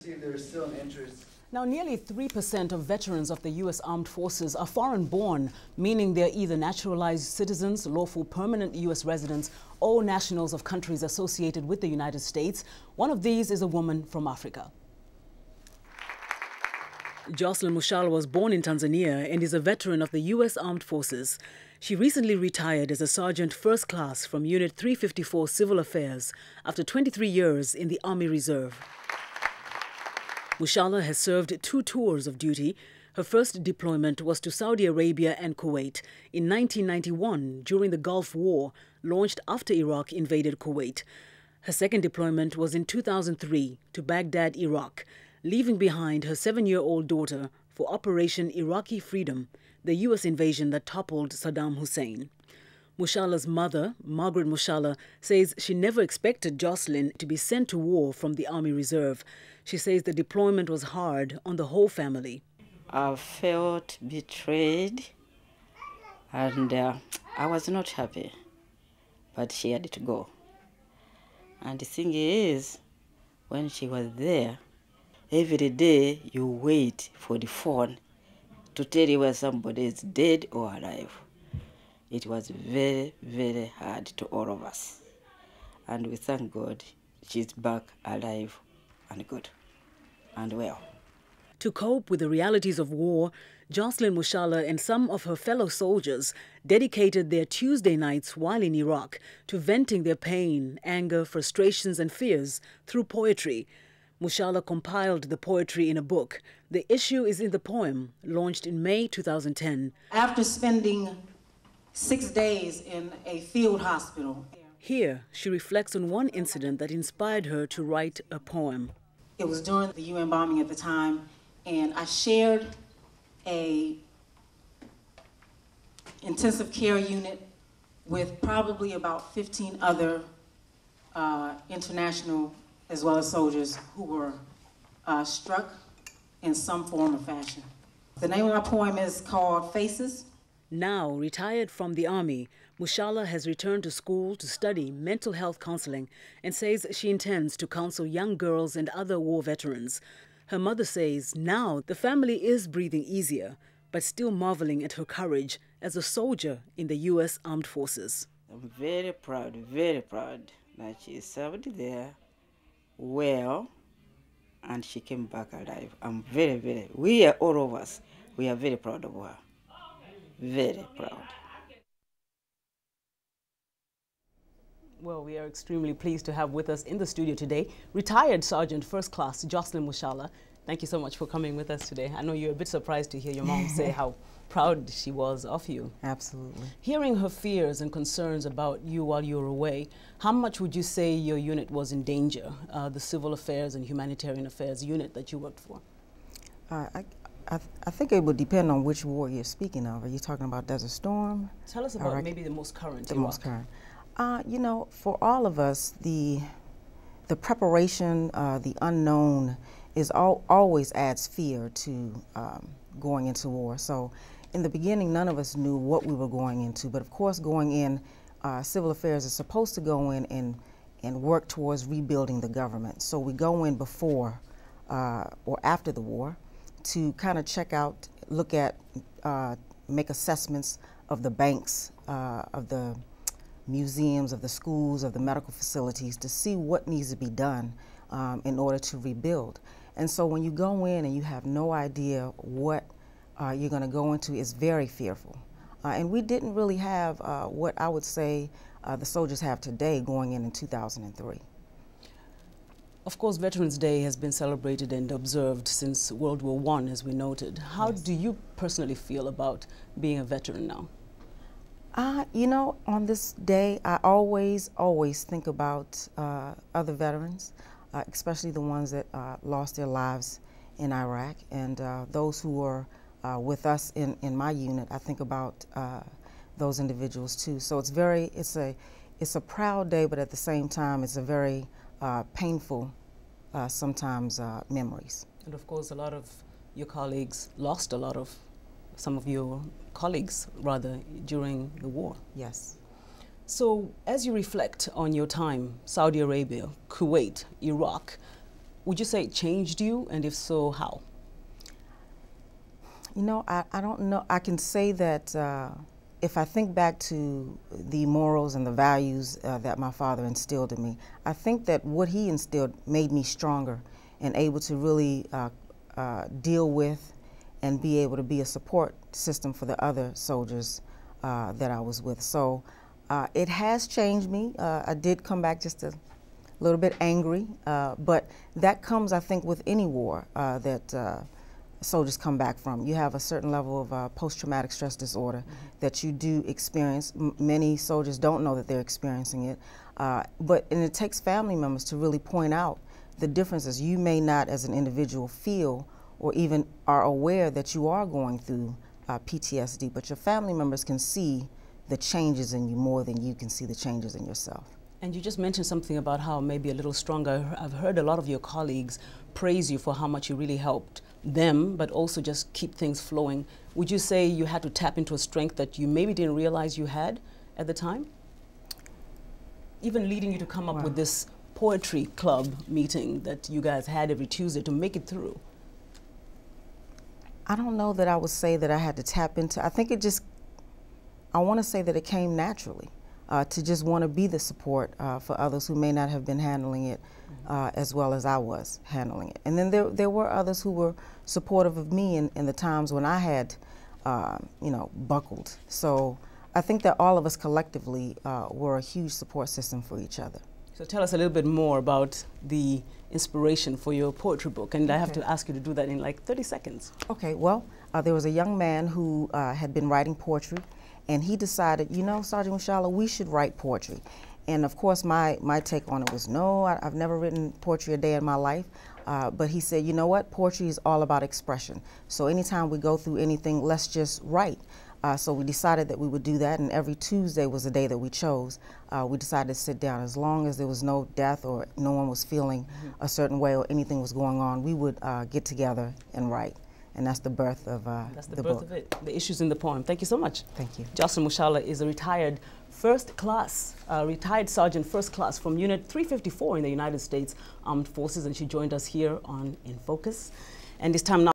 There's still an interest. Now, nearly 3% of veterans of the U.S. Armed Forces are foreign-born, meaning they're either naturalized citizens, lawful permanent U.S. residents, or nationals of countries associated with the United States. One of these is a woman from Africa. Jocelyn Mushala was born in Tanzania and is a veteran of the U.S. Armed Forces. She recently retired as a Sergeant First Class from Unit 354 Civil Affairs after 23 years in the Army Reserve. Mushala has served 2 tours of duty. Her first deployment was to Saudi Arabia and Kuwait in 1991 during the Gulf War, launched after Iraq invaded Kuwait. Her second deployment was in 2003 to Baghdad, Iraq, leaving behind her 7-year-old daughter for Operation Iraqi Freedom, the U.S. invasion that toppled Saddam Hussein. Mushala's mother, Margaret Mushala, says she never expected Jocelyn to be sent to war from the Army Reserve. She says the deployment was hard on the whole family. I felt betrayed and I was not happy, but she had to go. And the thing is, when she was there, every day you wait for the phone to tell you whether somebody is dead or alive. It was very, very hard to all of us. And we thank God she's back alive and good and well. To cope with the realities of war, Jocelyn Mushala and some of her fellow soldiers dedicated their Tuesday nights while in Iraq to venting their pain, anger, frustrations and fears through poetry. Mushala compiled the poetry in a book. The issue is in the poem, launched in May 2010. After spending 6 days in a field hospital. Here, she reflects on one incident that inspired her to write a poem. It was during the UN bombing at the time, and I shared a intensive care unit with probably about 15 other international as well as soldiers who were struck in some form or fashion. The name of my poem is called Faces. Now, retired from the Army, Mushala has returned to school to study mental health counseling and says she intends to counsel young girls and other war veterans. Her mother says now the family is breathing easier, but still marveling at her courage as a soldier in the U.S. Armed Forces. I'm very proud that she served there well and she came back alive. I'm we are all of us, we are very proud of her. Very proud. Well, we are extremely pleased to have with us in the studio today retired Sergeant First Class Jocelyn Mushala. Thank you so much for coming with us today. I know you're a bit surprised to hear your mom say how proud she was of you. Absolutely. Hearing her fears and concerns about you while you were away, how much would you say your unit was in danger, the Civil Affairs and Humanitarian Affairs unit that you worked for? I think it would depend on which war you're speaking of. Are you talking about Desert Storm? Tell us about maybe the most current. The most current. You know, for all of us, the preparation, the unknown, is always adds fear to going into war. So in the beginning, none of us knew what we were going into. But of course, going in, Civil Affairs is supposed to go in and work towards rebuilding the government. So we go in before or after the war to kind of check out, look at, make assessments of the banks, of the museums, of the schools, of the medical facilities to see what needs to be done in order to rebuild. And so when you go in and you have no idea what you're going to go into, it's very fearful. And we didn't really have what I would say the soldiers have today going in 2003. Of course, Veterans Day has been celebrated and observed since World War I, as we noted. How do you personally feel about being a veteran now? You know, on this day, I always think about other veterans, especially the ones that lost their lives in Iraq, and those who are with us in my unit. I think about those individuals too. So it's a proud day, but at the same time, it's a very painful, sometimes, memories. And of course, a lot of your colleagues lost some of your colleagues, rather, during the war. Yes. So, as you reflect on your time, Saudi Arabia, Kuwait, Iraq, Would you say it changed you, and if so, how? You know, I don't know. I can say that if I think back to the morals and the values that my father instilled in me, I think that what he instilled made me stronger and able to really deal with and be able to be a support system for the other soldiers that I was with. So it has changed me. I did come back just a little bit angry, but that comes, I think, with any war that soldiers come back from. You have a certain level of post-traumatic stress disorder that you do experience. Many soldiers don't know that they're experiencing it, and it takes family members to really point out the differences. You may not, as an individual, feel or even are aware that you are going through PTSD, but your family members can see the changes in you more than you can see the changes in yourself. And you just mentioned something about how maybe a little stronger. I've heard a lot of your colleagues praise you for how much you really helped them, but also just keep things flowing. Would you say you had to tap into a strength that you maybe didn't realize you had at the time? Even leading you to come up with this poetry club meeting that you guys had every Tuesday to make it through. I don't know that I would say that I had to tap into. I think I want to say that it came naturally. To just want to be the support for others who may not have been handling it as well as I was handling it. And then there were others who were supportive of me in the times when I had, you know, buckled. So I think that all of us collectively were a huge support system for each other. So tell us a little bit more about the inspiration for your poetry book. And I have to ask you to do that in like 30 seconds. Okay, well, there was a young man who had been writing poetry. And he decided, you know, Sergeant Mushala, we should write poetry. And of course, my take on it was, no, I've never written poetry a day in my life. But he said, you know what, poetry is all about expression. So anytime we go through anything, let's just write. So we decided that we would do that, and every Tuesday was the day that we chose. We decided to sit down. As long as there was no death or no one was feeling a certain way or anything was going on, we would get together and write. And that's the birth of the book. Of it, the issues in the poem. Thank you so much. Thank you. Jocelyn Mushala is a retired retired sergeant first class from Unit 354 in the United States Armed Forces, and she joined us here on In Focus. And it's time now